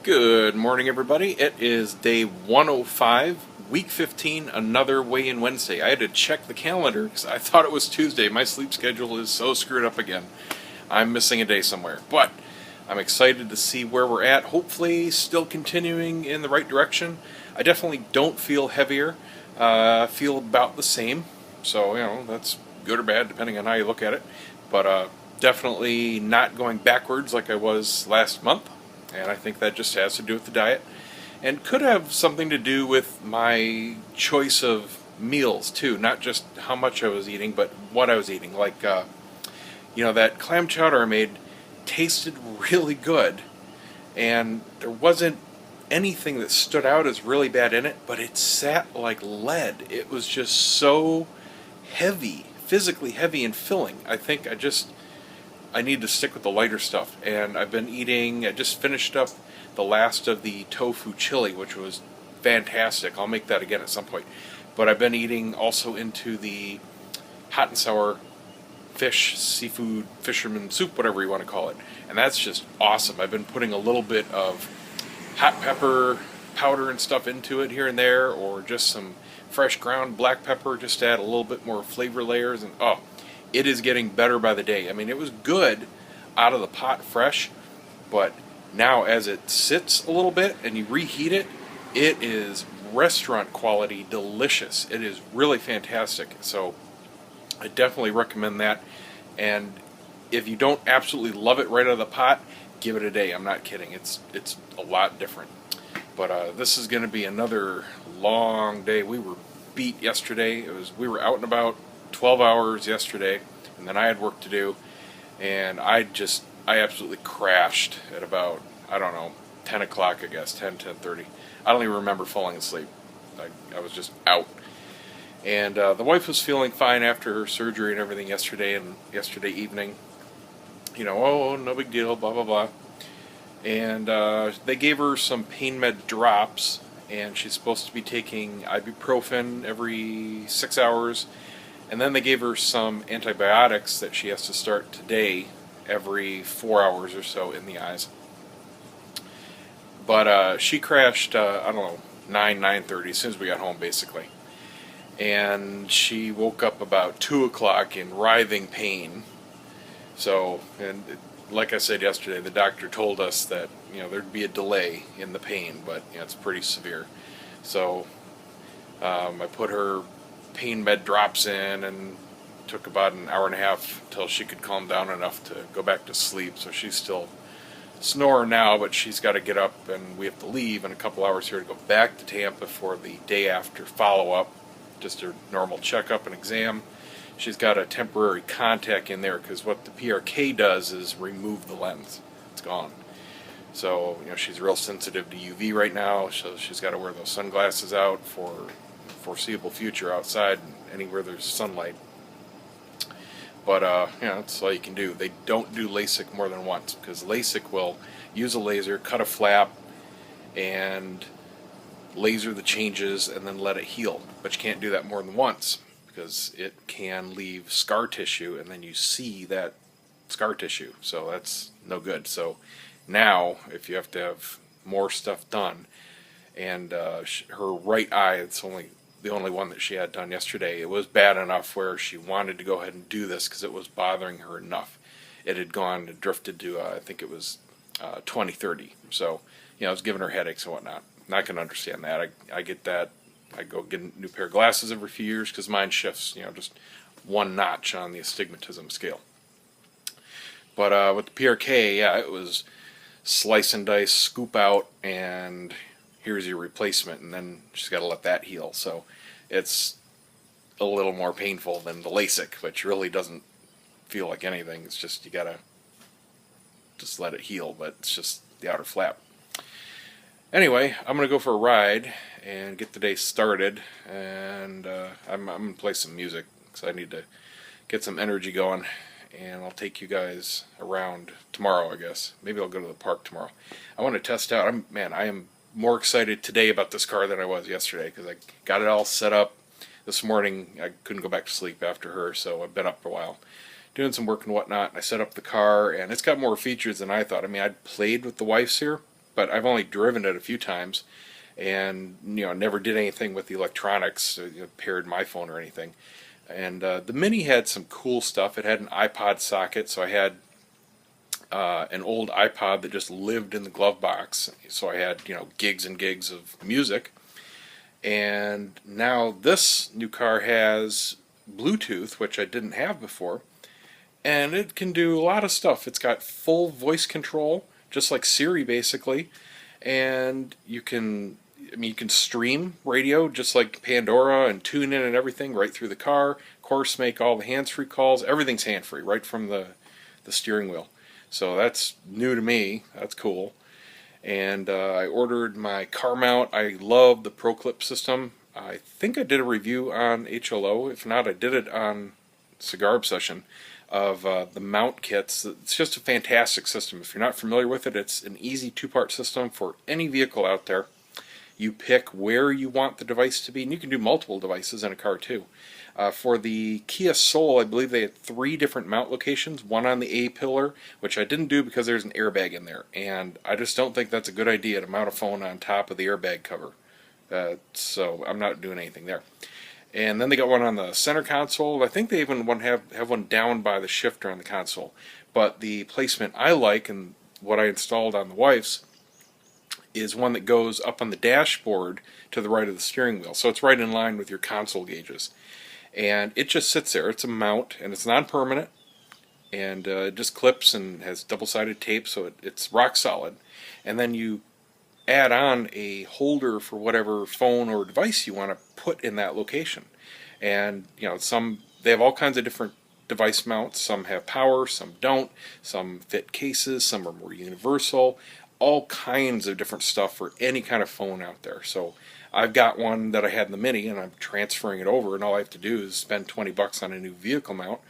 Good morning, everybody. It is day 105, week 15, another weigh-in Wednesday. I had to check the calendar because I thought it was Tuesday. My sleep schedule is so screwed up again. I'm missing a day somewhere. But I'm excited to see where we're at. Hopefully, still continuing in the right direction. I definitely don't feel heavier. I feel about the same. So, that's good or bad, depending on how you look at it. But definitely not going backwards like I was last month. And I think that just has to do with the diet. And could have something to do with my choice of meals, too. Not just how much I was eating, but what I was eating. Like, that clam chowder I made tasted really good. And there wasn't anything that stood out as really bad in it, but it sat like lead. It was just so heavy, physically heavy and filling. I think I need to stick with the lighter stuff. And I just finished up the last of the tofu chili, which was fantastic. I'll make that again at some point. But I've been eating also into the hot and sour seafood, fisherman soup, whatever you want to call it. And that's just awesome. I've been putting a little bit of hot pepper powder and stuff into it here and there, or just some fresh ground black pepper, just to add a little bit more flavor layers. And it is getting better by the day. I mean, it was good out of the pot fresh, but now as it sits a little bit and you reheat it, it is restaurant quality delicious. It is really fantastic. So I definitely recommend that. And if you don't absolutely love it right out of the pot, give it a day. I'm not kidding. It's a lot different. But this is going to be another long day. We were beat yesterday. We were out and about 12 hours yesterday, and then I had work to do, and I absolutely crashed at about, 10 o'clock, I guess, 10:30. I don't even remember falling asleep. I was just out. And the wife was feeling fine after her surgery and everything yesterday evening. No big deal, blah, blah, blah. And they gave her some pain med drops, and she's supposed to be taking ibuprofen every 6 hours. And then they gave her some antibiotics that she has to start today every 4 hours or so in the eyes. But she crashed, 9:30 as soon as we got home, basically. And she woke up about 2 o'clock in writhing pain. So, and like I said yesterday, the doctor told us that, there'd be a delay in the pain, but it's pretty severe. So I put her pain med drops in, and took about an hour and a half until she could calm down enough to go back to sleep. So she's still snoring now, but she's got to get up, and we have to leave in a couple hours here to go back to Tampa for the day after follow-up, just a normal checkup and exam. She's got a temporary contact in there because what the PRK does is remove the lens. It's gone. So, she's real sensitive to UV right now, so she's got to wear those sunglasses out for foreseeable future outside anywhere there's sunlight. But that's all you can do. They don't do LASIK more than once, because LASIK will use a laser, cut a flap, and laser the changes and then let it heal. But you can't do that more than once, because it can leave scar tissue, and then you see that scar tissue. So that's no good. So now, if you have to have more stuff done, and her right eye, it's the only one that she had done yesterday, it was bad enough where she wanted to go ahead and do this because it was bothering her enough. It had drifted to, I think it was 20/30. So, it was giving her headaches and whatnot. And I can understand that. I get that. I go get a new pair of glasses every few years because mine shifts, just one notch on the astigmatism scale. But with the PRK, it was slice and dice, scoop out, and here's your replacement, and then she's got to let that heal. So it's a little more painful than the LASIK, which really doesn't feel like anything. It's just you got to just let it heal, but it's just the outer flap. Anyway, I'm going to go for a ride and get the day started, and I'm going to play some music because I need to get some energy going, and I'll take you guys around tomorrow, I guess. Maybe I'll go to the park tomorrow. I want to test out. I am more excited today about this car than I was yesterday because I got it all set up this morning. I couldn't go back to sleep after her, so I've been up for a while doing some work and whatnot. I set up the car, and it's got more features than I thought. I'd played with the wife's here, but I've only driven it a few times, and never did anything with the electronics, paired my phone or anything. And the Mini had some cool stuff. It had an iPod socket, so I had an old iPod that just lived in the glove box. So I had gigs and gigs of music. And now this new car has Bluetooth, which I didn't have before, and it can do a lot of stuff. It's got full voice control, just like Siri basically, and you can stream radio just like Pandora and tune in and everything right through the car. Of course, make all the hands-free calls. Everything's hand-free right from the steering wheel. So that's new to me. That's cool. And I ordered my car mount. I love the ProClip system. I think I did a review on HLO. If not, I did it on Cigar Obsession of the mount kits. It's just a fantastic system. If you're not familiar with it, it's an easy two-part system for any vehicle out there. You pick where you want the device to be, and you can do multiple devices in a car too. For the Kia Soul, I believe they had 3 different mount locations, one on the A-pillar, which I didn't do because there's an airbag in there, and I just don't think that's a good idea to mount a phone on top of the airbag cover. So I'm not doing anything there. And then they got one on the center console. I think they even have one down by the shifter on the console. But the placement I like, and what I installed on the wife's, is one that goes up on the dashboard to the right of the steering wheel. So it's right in line with your console gauges. And it just sits there. It's a mount, and it's non-permanent. And it just clips and has double-sided tape, so it's rock solid. And then you add on a holder for whatever phone or device you want to put in that location. And they have all kinds of different device mounts. Some have power, some don't. Some fit cases, some are more universal. All kinds of different stuff for any kind of phone out there. So I've got one that I had in the Mini, and I'm transferring it over, and all I have to do is spend $20 on a new vehicle mount,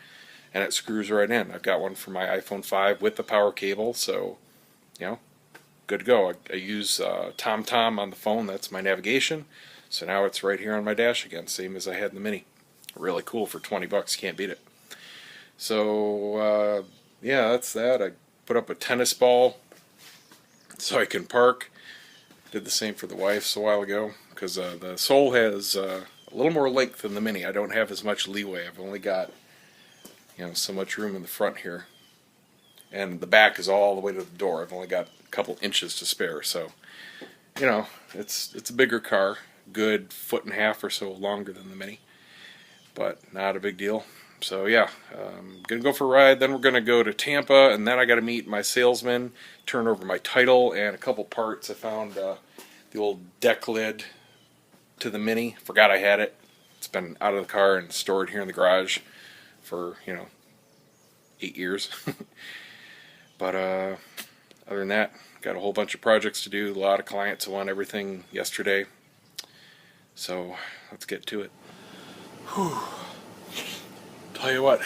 and it screws right in. I've got one for my iPhone 5 with the power cable, so good to go. I use TomTom on the phone. That's my navigation. So now it's right here on my dash again, same as I had in the Mini. Really cool for $20. Can't beat it. So yeah, that's that. I put up a tennis ball so I can park. Did the same for the wife's a while ago, because the Soul has a little more length than the Mini. I don't have as much leeway. I've only got so much room in the front here, and the back is all the way to the door. I've only got a couple inches to spare, so it's a bigger car, good 1.5 feet or so longer than the Mini, but not a big deal. So yeah, gonna go for a ride. Then we're gonna go to Tampa, and then I got to meet my salesman, turn over my title and a couple parts. I found the old deck lid to the Mini. Forgot I had it. It's been out of the car and stored here in the garage for 8 years. But other than that, got a whole bunch of projects to do. A lot of clients who want everything yesterday. So let's get to it. Whew. Tell you what,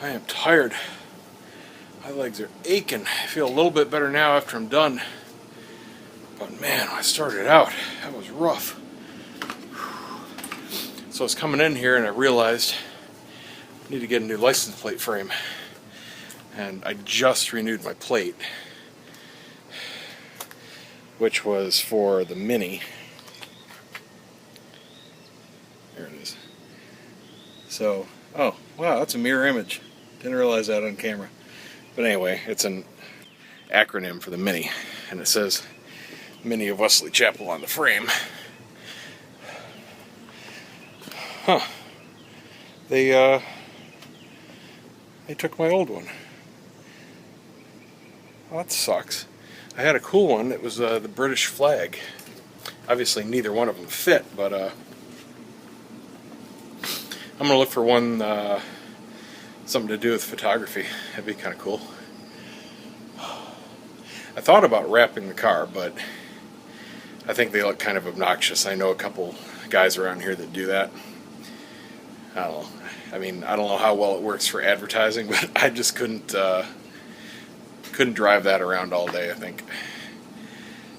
I am tired. My legs are aching. I feel a little bit better now after I'm done. But man, when I started out, that was rough. So I was coming in here and I realized I need to get a new license plate frame. And I just renewed my plate, which was for the Mini. There it is. So, oh, wow, that's a mirror image. Didn't realize that on camera. But anyway, it's an acronym for the Mini, and it says Mini of Wesley Chapel on the frame. Huh. They took my old one. Well, that sucks. I had a cool one. It was the British flag. Obviously, neither one of them fit, but I'm going to look for one, something to do with photography. That'd be kind of cool. I thought about wrapping the car, but I think they look kind of obnoxious. I know a couple guys around here that do that. I don't know. I mean, I don't know how well it works for advertising, but I just couldn't drive that around all day, I think.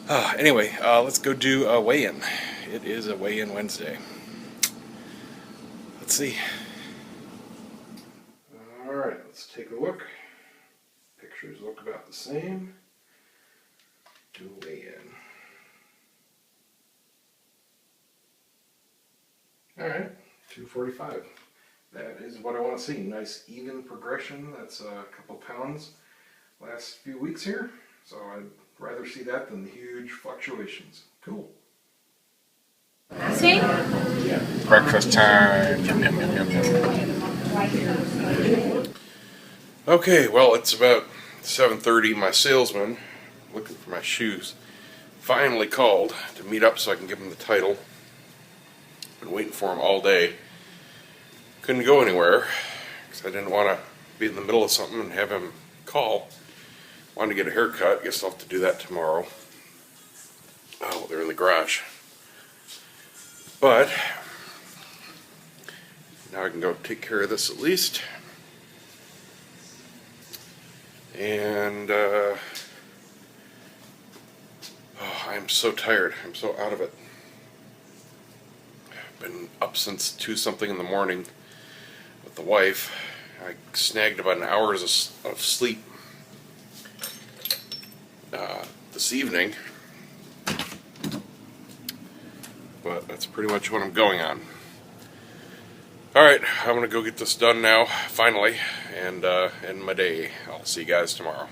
Anyway, let's go do a weigh-in. It is a weigh-in Wednesday. Let's see. Alright, let's take a look. Pictures look about the same. Do weigh in. Alright, 245. That is what I want to see. Nice even progression. That's a couple pounds last few weeks here. So I'd rather see that than the huge fluctuations. Cool. See? Breakfast time. Yum, yum, yum, yum, yum. Okay, well, it's about 7:30. My salesman, looking for my shoes, finally called to meet up so I can give him the title. Been waiting for him all day. Couldn't go anywhere because I didn't want to be in the middle of something and have him call. Wanted to get a haircut. Guess I'll have to do that tomorrow. Oh, they're in the garage. But now I can go take care of this at least. And I'm so tired. I'm so out of it. I've been up since 2-something in the morning with the wife. I snagged about an hour of sleep this evening. But that's pretty much what I'm going on. Alright, I'm going to go get this done now, finally, and end my day. I'll see you guys tomorrow.